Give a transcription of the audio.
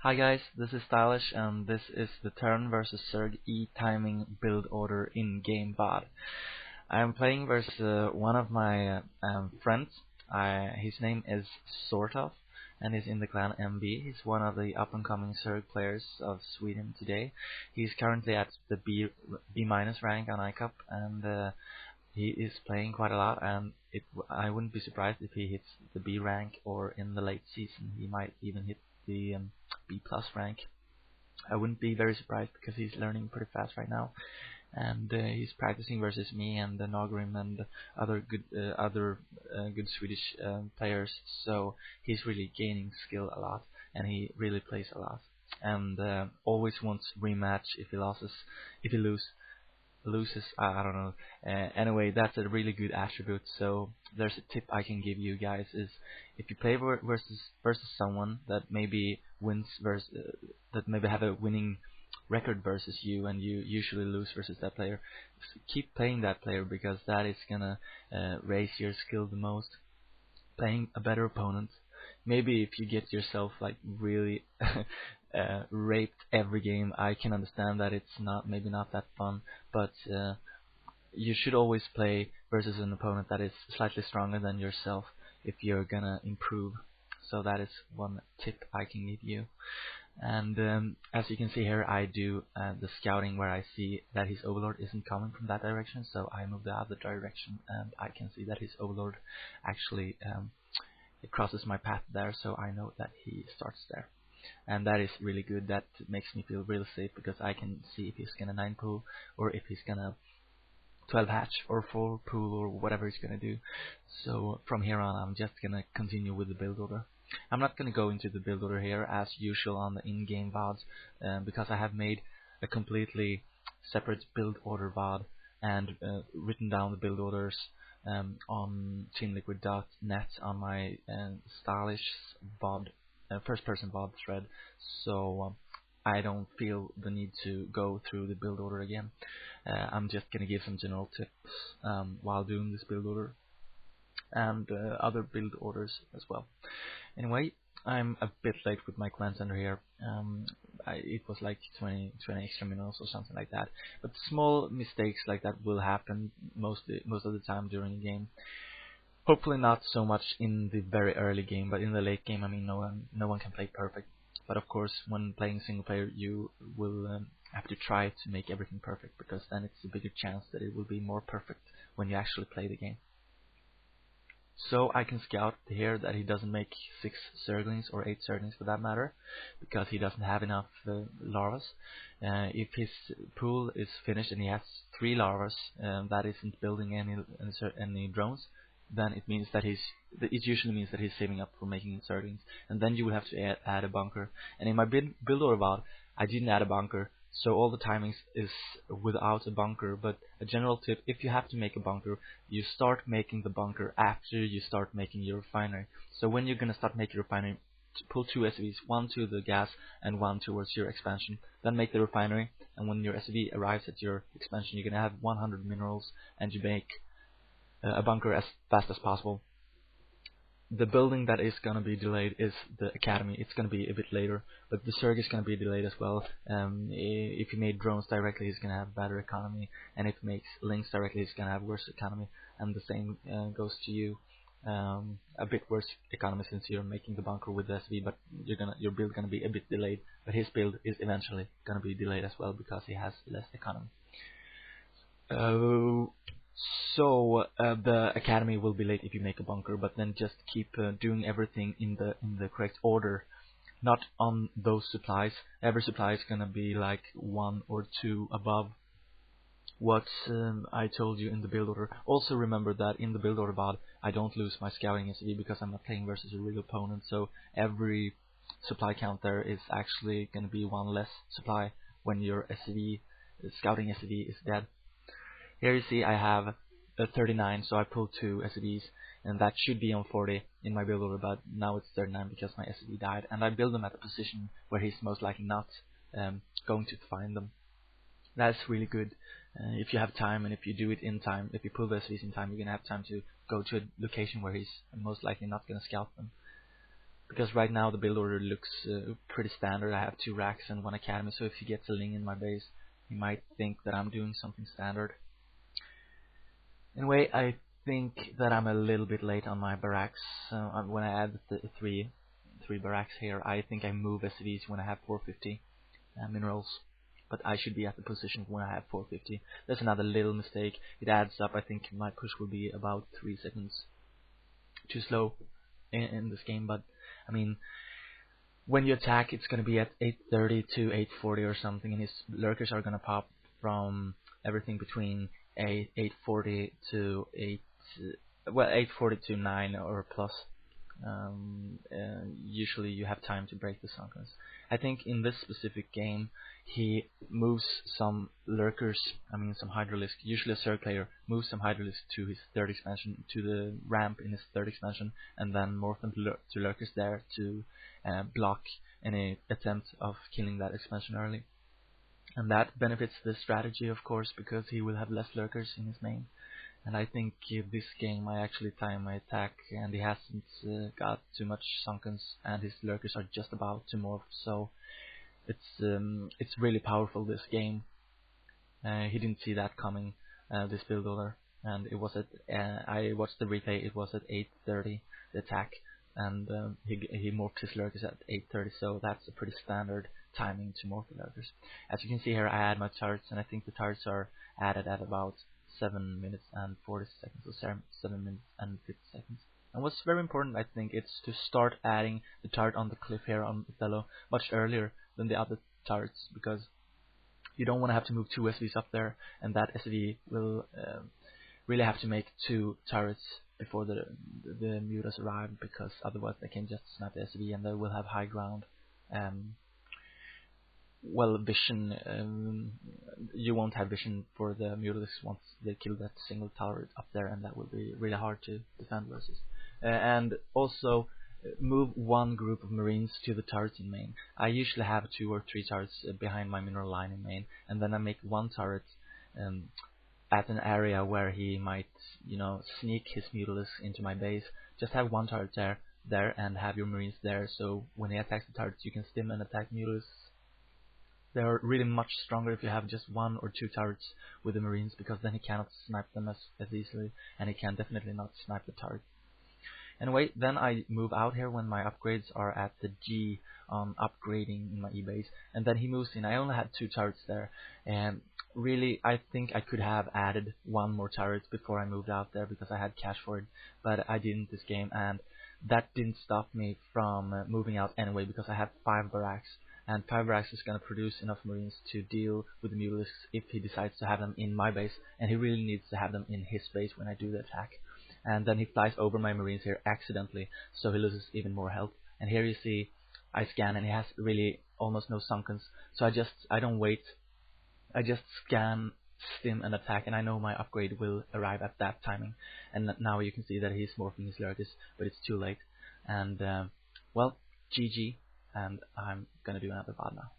Hi guys, this is Stylish and this is the Terran versus Zerg E-timing build order in-game VOD. I am playing versus one of my friends. His name is Sort of, and he's in the clan MB. He's one of the up-and-coming Zerg players of Sweden today. He's currently at the B- rank on ICUP, and he is playing quite a lot, and I wouldn't be surprised if he hits the B rank, or in the late season he might even hit the B+ rank. I wouldn't be very surprised because he's learning pretty fast right now, and he's practicing versus me and Nogrim and other good Swedish players. So he's really gaining skill a lot, and he really plays a lot, and always wants rematch if he loses. I don't know. Anyway, that's a really good attribute. So there's a tip I can give you guys: is if you play versus someone that maybe wins that maybe have a winning record versus you, and you usually lose versus that player, keep playing that player, because that is gonna raise your skill the most. Playing a better opponent. Maybe if you get yourself like really raped every game, I can understand that it's maybe not that fun, but you should always play versus an opponent that is slightly stronger than yourself if you're gonna improve. So that is one tip I can give you. And as you can see here, I do the scouting where I see that his overlord isn't coming from that direction, so I move the other direction, and I can see that his overlord actually it crosses my path there, so I know that he starts there. And that is really good. That makes me feel real safe, because I can see if he's gonna 9 pool, or if he's gonna 12 hatch, or 4 pool, or whatever he's gonna do. So from here on, I'm just gonna continue with the build order. I'm not gonna go into the build order here as usual on the in-game VODs, because I have made a completely separate build order VOD and written down the build orders on teamliquid.net on my Stylish VOD, first-person VOD thread. So I don't feel the need to go through the build order again. I'm just gonna give some general tips while doing this build order, and other build orders as well. Anyway, I'm a bit late with my clan center here. It was like 20 extra minutes or something like that. But small mistakes like that will happen most of the time during the game. Hopefully not so much in the very early game, but in the late game, I mean, no one can play perfect. But of course, when playing single player, you will have to try to make everything perfect, because then it's a bigger chance that it will be more perfect when you actually play the game. So I can scout here that he doesn't make 6 Zerglings, or 8 Zerglings for that matter, because he doesn't have enough larvas. If his pool is finished and he has 3 larvas that isn't building any drones, then it means that it usually means that he's saving up for making Zerglings, and then you will have to add a bunker. And in my build order VOD, I didn't add a bunker, so all the timings is without a bunker. But a general tip: if you have to make a bunker, you start making the bunker after you start making your refinery. So when you're gonna start making your refinery, pull 2 SCVs, 1 to the gas and 1 towards your expansion. Then make the refinery, and when your SCV arrives at your expansion, you're gonna have 100 minerals, and you make a bunker as fast as possible. The building that is going to be delayed is the academy. It's going to be a bit later, but the Zerg is going to be delayed as well. If you made drones directly, he's going to have better economy, and if he makes links directly, he's going to have worse economy. And the same goes to you. A bit worse economy since you're making the bunker with the SV, but your build going to be a bit delayed. But his build is eventually going to be delayed as well, because he has less economy. So the academy will be late if you make a bunker, but then just keep doing everything in the correct order, not on those supplies. Every supply is gonna be like 1 or 2 above what I told you in the build order. Also remember that in the build order VOD, I don't lose my scouting SCV, because I'm not playing versus a real opponent. So every supply count there is actually gonna be 1 less supply when your scouting SCV is dead. Here you see I have a 39, so I pulled 2 SCVs, and that should be on 40 in my build order, but now it's 39 because my SCV died, and I build them at a position where he's most likely not going to find them. That's really good if you have time, and if you do it in time. If you pull the SCVs in time, you're going to have time to go to a location where he's most likely not going to scout them. because right now the build order looks pretty standard. I have 2 racks and 1 academy, so if he gets a Ling in my base, he might think that I'm doing something standard. Anyway, I think that I'm a little bit late on my barracks. When I add the three barracks here, I think I move SCVs when I have 450 minerals, but I should be at the position when I have 450. There's another little mistake. It adds up. I think my push will be about 3 seconds too slow in this game, but I mean, when you attack, it's going to be at 830 to 840 or something, and his lurkers are going to pop from everything between 840 to 840 to 9 or plus. Usually you have time to break the sunken. I think in this specific game he moves some lurkers, some hydralisks. Usually a Zerg player moves some hydralisks to his third expansion, to the ramp in his third expansion, and then morph them to lurkers there to block any attempt of killing that expansion early. And that benefits the strategy, of course, because he will have less lurkers in his main. And I think this game I actually time my attack, and he hasn't got too much sunkens, and his lurkers are just about to morph. So it's really powerful, this game. He didn't see that coming, this build order, and it was at I watched the replay. It was at 8:30 the attack, and he morphed his lurkers at 8:30. So that's a pretty standard timing to morph the lurkers. As you can see here, I add my turrets, and I think the turrets are added at about 7 minutes and 40 seconds, or 7 minutes and 50 seconds. And what's very important, I think, it's to start adding the turret on the cliff here on Othello much earlier than the other turrets, because you don't want to have to move 2 SVs up there, and that SV will really have to make 2 turrets before the mutas arrive, because otherwise they can just snipe the SV and they will have high ground. Vision, you won't have vision for the mutalisks once they kill that single turret up there, and that will be really hard to defend versus. And also move 1 group of marines to the turrets in main. I usually have 2 or 3 turrets behind my mineral line in main, and then I make 1 turret at an area where he might, sneak his mutalisks into my base. Just have 1 turret there, and have your marines there, so when he attacks the turrets, you can stim and attack mutalisks. They're really much stronger if you have just 1 or 2 turrets with the marines, because then he cannot snipe them as easily, and he can definitely not snipe the turret. Anyway, then I move out here when my upgrades are at the G on upgrading in my E-base, and then he moves in. I only had 2 turrets there, and really I think I could have added 1 more turret before I moved out there, because I had cash for it, but I didn't this game, and that didn't stop me from moving out anyway, because I have 5 barracks. And 5 barracks is going to produce enough marines to deal with the mutalisks if he decides to have them in my base, and he really needs to have them in his base when I do the attack. And then he flies over my marines here accidentally, so he loses even more health. And here you see I scan, and he has really almost no sunkens, so I don't wait. I just scan, stim, and attack, and I know my upgrade will arrive at that timing. And now you can see that he's morphing his lurkers, but it's too late. And well, GG. And I'm gonna do another VOD now.